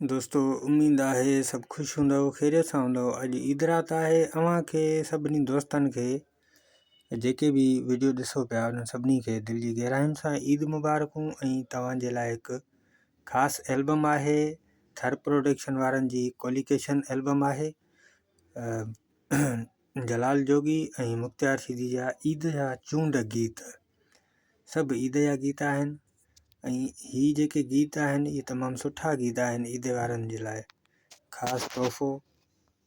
दोस्तों उम्मीद आहे सब खुश हूंदव, खैरियत सां हूंदव। अॼु ईद रात आहे। अव्हांखे सभिनी दोस्तनि खे जेके भी वीडियो ॾिसो पिया उन सभिनी खे दिलि जी गहराइयुनि सां ईद मुबारकूं। ऐं तव्हांजे लाइ हिकु ख़ासि एल्बम आहे, थर प्रोडक्शन वारनि जी कोलिकेशन एल्बम आहे। जलाल जोगी ऐं मुख़्तियार शीदी जा ईद जा चूंड गीत, सभु ईद जा गीत आहिनि। ऐं ही जेके गीत आहिनि इहे तमामु सुठा गीत आहिनि ईद वारनि जे लाइ ख़ासि तोहफ़ो।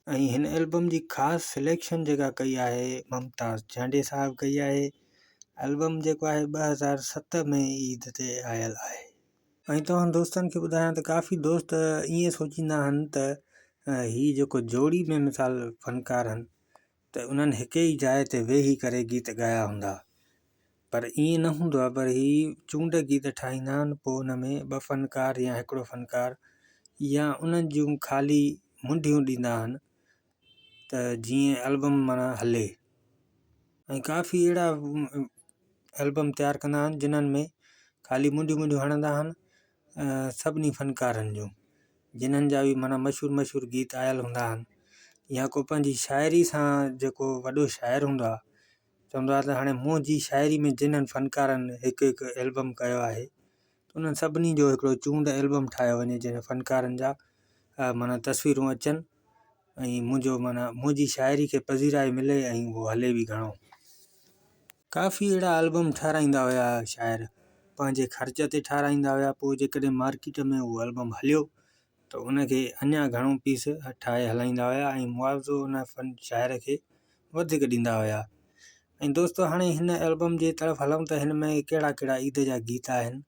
ऐं हिन एल्बम जी ख़ासि सिलेक्शन जेका कई आहे मुमताज़ झांडे साहब कई आहे। एल्बम जेको आहे 2007 में ईद ते आयल आहे। ऐं तव्हां दोस्तनि खे ॿुधायां त काफ़ी दोस्त ईअं सोचींदा आहिनि त ही जेको जोड़ी में मिसाल फ़नकार आहिनि त उन्हनि हिक ई जाइ ते वेही करे गीत ॻाया हूंदा, पर ईअं न हूंदो आहे। पर ही चूंड गीत ठाहींदा आहिनि, पोइ उन में ॿ फ़नकार या हिकिड़ो फ़नकार या उन्हनि जूं ख़ाली मुंडियूं ॾींदा आहिनि त जीअं एल्बम माना हले। ऐं काफ़ी अहिड़ा एल्बम तयारु कंदा आहिनि जिन्हनि में ख़ाली मुंडियूं हणंदा आहिनि सभिनी फ़नकारनि जूं, जिन्हनि जा बि माना मशहूरु गीत आयल हूंदा आहिनि। या को पंहिंजी शाइरी सां जेको वॾो शाइर हूंदो आहे चवंदो आहे त हाणे मुंहिंजी शाइरी में जिन्हनि फ़नकारनि हिकु एल्बम कयो आहे त उन्हनि सभिनी जो हिकिड़ो चूंड एल्बम ठाहियो वञे जंहिं फ़नकारनि जा माना तस्वीरूं अचनि ऐं मुंहिंजी शाइरी खे पज़ीराई मिले ऐं उहो हले बि घणो। काफ़ी अहिड़ा एल्बम ठाराईंदा हुया शाइर, पंहिंजे ख़र्च ते ठाराईंदा हुया। पोइ जेकॾहिं मार्केट में उहो एल्बम हलियो त उनखे अञा घणो पीस ठाहे हलाईंदा हुया ऐं मुआवज़ो उन शाइर खे वधीक ॾींदा हुया। ऐं दोस्तों हाणे हिन एल्बम जे तरफ़ हलूं त हिन में कहिड़ा कहिड़ा ईद जा गीत आहिनि।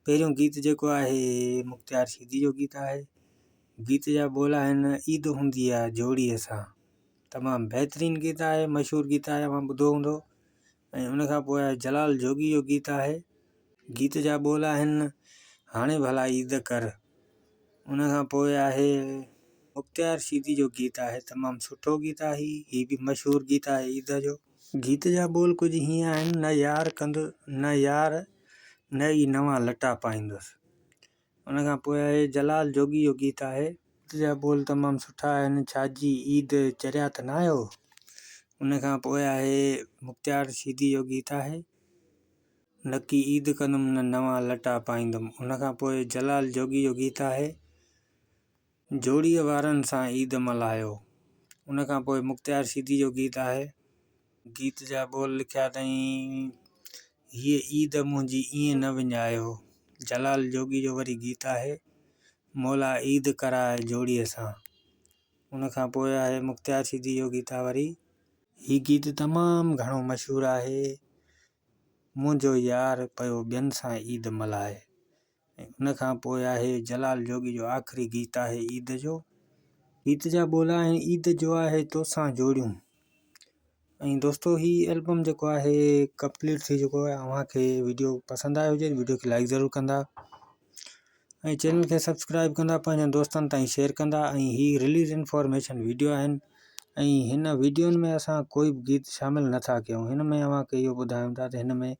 पहिरियों गीत जेको आहे मुख़्तियार शीदी जो गीत आहे। गीत जा बोल आहिनि ईद हूंदी आहे जोड़ीअ सां, तमामु बहितरीनु गीत आहे, मशहूरु गीत आहे, मां ॿुधो हूंदो। ऐं उनखां पोइ आहे जलाल जोगी जो गीत आहे। गीत जा बोल आहिनि हाणे भला ईद कर। उनखां पोइ आहे मुख़्तियार शीदी जो गीत आहे, तमामु सुठो गीत आहे, ही बि मशहूरु गीत आहे ईद जो। गीत जा बोल कुझु हीअं आहिनि, न यार कंदु न यार न ई नवां लटा पाईंदुसि। उनखां पोइ आहे जलाल जोगी जो गीत आहे। गीत जा बोल तमामु सुठा आहिनि, छाजी ईद चरिया त न आयो। उनखां पोइ आहे मुख़्तियार शीदी जो गीत आहे, नकी ईद कंदुमि न नवां लटा पाईंदुमि। उनखां पोइ जलाल जोगी जो गीत आहे जोड़ीअ वारनि सां ईद मल्हायो। उनखां पोइ मुख़्तियार शीदी जो गीत आहे। गीत जा बोल लिखिया अथई हीअ ईद मुंहिंजी ईअं न विञायो। जलाल जोगी जो वरी गीत आहे मौला ईद कराए जोड़ीअ सां। उनखां पोइ आहे मुख़्तियार शीदी जो गीत आहे वरी। हीउ गीत तमामु घणो मशहूरु आहे, मुंहिंजो यार पियो ॿियनि सां ईद मल्हाए। ऐं उनखां पोइ आहे जलाल जोगी जो आख़िरी गीत आहे ईद जो। गीत जा बोल आहिनि ईद जो आहे तोसां जोड़ियूं। ऐं दोस्तों ही एल्बम जेको आहे कंप्लीट थी चुको आहे। अव्हांखे वीडियो पसंदि आयो हुजे वीडियो खे लाइक ज़रूरु कंदा ऐं चैनल खे सब्सक्राइब कंदा, पंहिंजनि दोस्तनि ताईं शेयर कंदा। ऐं ही रिलीज़ इंफॉर्मेशन वीडियो आहिनि ऐं हिन वीडियोनि में असां कोई बि गीत शामिलु नथा कयूं। हिन में अव्हांखे इहो ॿुधायूं था त हिन में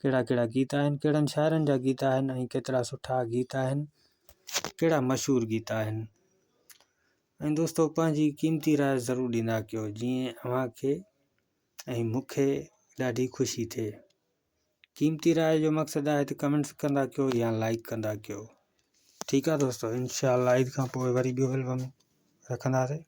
कहिड़ा कहिड़ा गीत आहिनि, कहिड़नि शाइरनि जा गीत आहिनि ऐं केतिरा सुठा गीत आहिनि, कहिड़ा मशहूरु गीत आहिनि। ऐं दोस्तों पंहिंजी क़ीमती राय ज़रूरु ॾींदा कयो, जीअं अव्हांखे ऐं मूंखे ॾाढी ख़ुशी थिए। क़ीमती राय जो मक़सदु आहे त कमेंट्स कंदा कयो या लाइक कंदा कयो। ठीकु आहे दोस्तों, इंशाअल्लाह ईद खां पोइ वरी ॿियो एल्बम रखंदासीं।